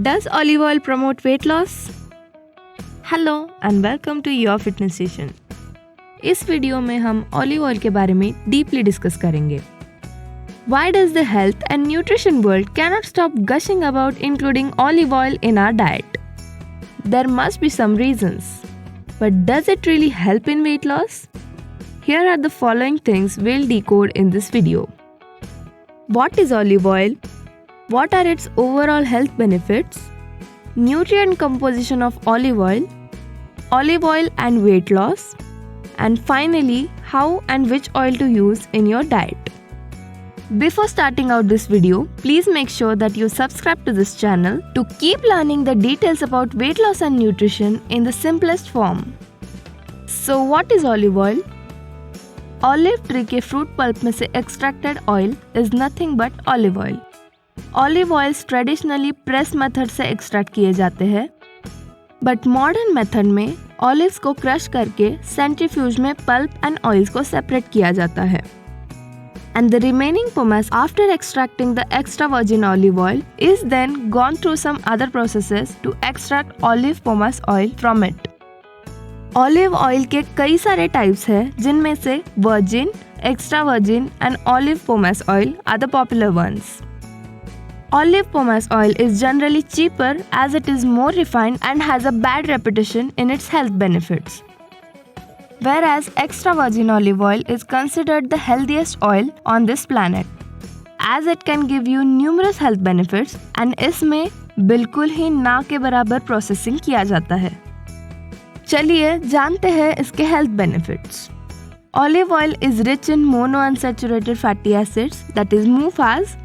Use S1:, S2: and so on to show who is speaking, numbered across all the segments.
S1: Does olive oil promote weight loss? Hello and welcome to Your Fitness Station. इस video में हम olive oil के बारे में डीपली डिस्कस करेंगे. Why does the health and nutrition world cannot stop gushing about including olive oil in our diet? There must be some reasons. But does it really help in weight loss? Here are the following things we'll decode in this video. What is olive oil? What are its overall health benefits? Nutrient composition of olive oil and weight loss, and finally, how and which oil to use in your diet. Before starting out this video, please make sure that you subscribe to this channel to keep learning the details about weight loss and nutrition in the simplest form. So what is olive oil? Olive tree के fruit pulp में से extracted oil is nothing but olive oil. Olive oils traditionally press method से extract किए जाते हैं, but modern method में olives को crush करके सेंट्रीफ्यूज में पल्प एंड ऑयल्स को सेपरेट किया जाता है. And the remaining pomace after extracting the extra virgin olive oil is then gone through some other processes to extract olive pomace oil from it. Olive oil के कई सारे types हैं, जिनमें से virgin, extra virgin and olive pomace oil are the popular ones. Olive pomace oil is generally cheaper as it is more refined and has a bad reputation in its health benefits. Whereas extra virgin olive oil is considered the healthiest oil on this planet, as it can give you numerous health benefits and इसमें बिल्कुल ही ना के बराबर processing किया जाता है. चलिए जानते हैं इसके health benefits. Olive oil is rich in monounsaturated fatty acids, that is MUFAs,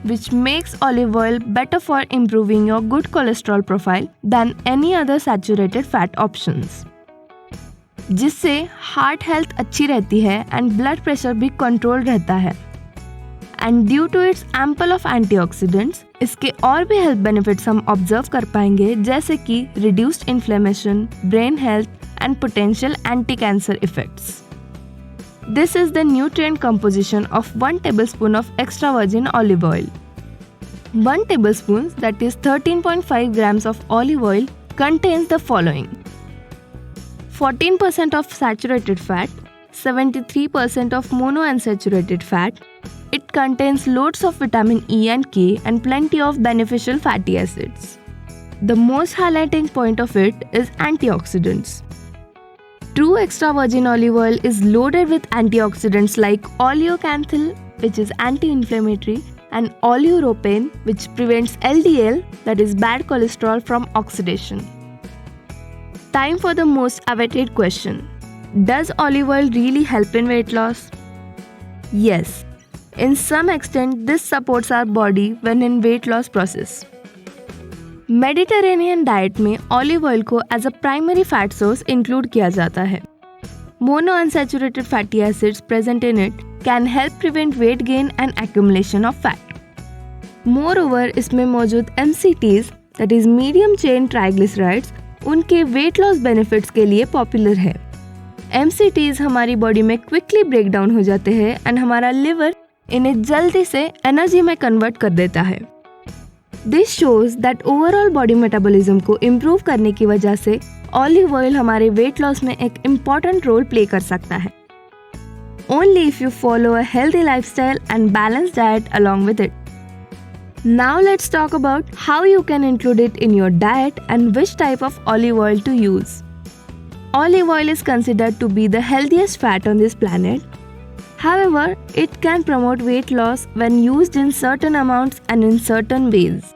S1: which makes olive oil better for improving your good cholesterol profile than any other saturated fat options. जिससे heart health अच्छी रहती है and blood pressure भी control रहता है. And due to its ample of antioxidants, इसके और भी हेल्थ बेनिफिट्स हम ऑब्जर्व कर पाएंगे, जैसे कि reduced inflammation, brain health and potential anti cancer effects. This is the nutrient composition of 1 tablespoon of extra virgin olive oil. 1 tablespoon, that is 13.5 grams of olive oil, contains the following: 14% of saturated fat, 73% of monounsaturated fat. It contains loads of vitamin E and K and plenty of beneficial fatty acids. The most highlighting point of it is antioxidants. True extra virgin olive oil is loaded with antioxidants like oleocanthal, which is anti-inflammatory, and oleuropein, which prevents LDL, that is bad cholesterol, from oxidation. Time for the most awaited question. Does olive oil really help in weight loss? Yes. In some extent, this supports our body when in weight loss process. Mediterranean diet में olive oil को as a primary fat source include किया जाता है. Monounsaturated fatty acids present in it can help prevent weight gain and accumulation of fat. Moreover, इसमें मौजूद MCTs, that is medium chain triglycerides, उनके weight loss benefits के लिए popular है. MCTs हमारी बॉडी में क्विकली ब्रेक डाउन हो जाते हैं एंड हमारा लिवर इन्हें जल्दी से एनर्जी में कन्वर्ट कर देता है. This shows that overall body metabolism को इम्प्रूव करने की वजह से ऑलिव ऑयल हमारे वेट लॉस में एक इम्पॉर्टेंट रोल प्ले कर सकता है. Only if you follow a healthy lifestyle and balance diet along with it. Now let's talk about how you can include it in your diet and which type of olive oil to use. Olive oil is considered to be the healthiest fat on this planet. However, it can promote weight loss when used in certain amounts and in certain ways.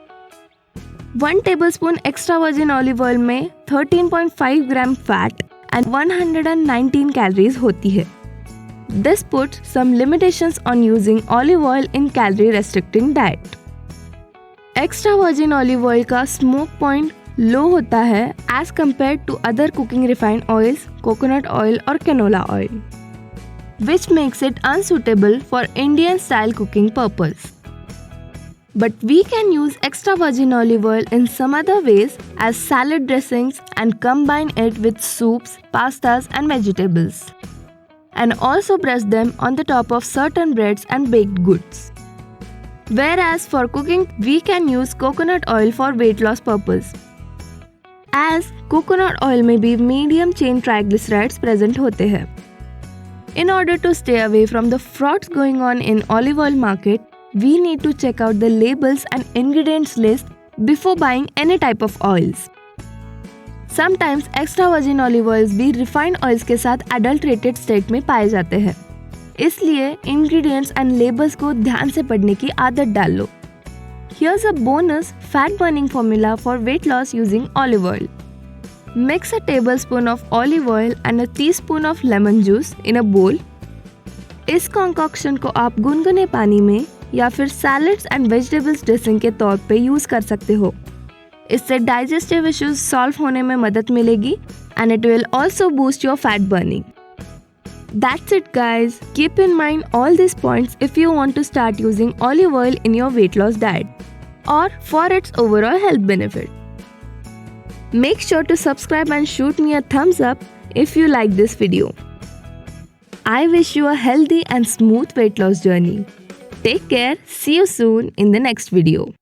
S1: 1 tablespoon extra virgin olive oil में 13.5 gram fat and 119 calories होती है. This puts some limitations on using olive oil in calorie restricting diet. Extra virgin olive oil का smoke point low होता है as compared to other cooking refined oils, coconut oil और canola oil, which makes it unsuitable for Indian style cooking purpose. But we can use extra virgin olive oil in some other ways as salad dressings and combine it with soups, pastas and vegetables. And also brush them on the top of certain breads and baked goods. Whereas for cooking, we can use coconut oil for weight loss purpose. As coconut oil में भी medium chain triglycerides present होते हैं. In order to stay away from the frauds going on in olive oil market, we need to check out the labels and ingredients list before buying any type of oils. Sometimes extra virgin olive oils भी refined oils के साथ adulterated state में पाए जाते हैं. इसलिए ingredients and labels को ध्यान से पढ़ने की आदत डाल लो. Here's a bonus fat burning formula for weight loss using olive oil. Mix a tablespoon of olive oil and a teaspoon of lemon juice in a bowl. इस concoction को आप गुनगुने पानी में या फिर salads and vegetables dressing के तौर पे यूज कर सकते हो. इससे digestive issues solve होने में मदद मिलेगी and it will also boost your fat burning. That's it guys. Keep in mind all these points if you want to start using olive oil in your weight loss diet or for its overall health benefit. Make sure to subscribe and shoot me a thumbs up if you like this video. I wish you a healthy and smooth weight loss journey. Take care. See you soon in the next video.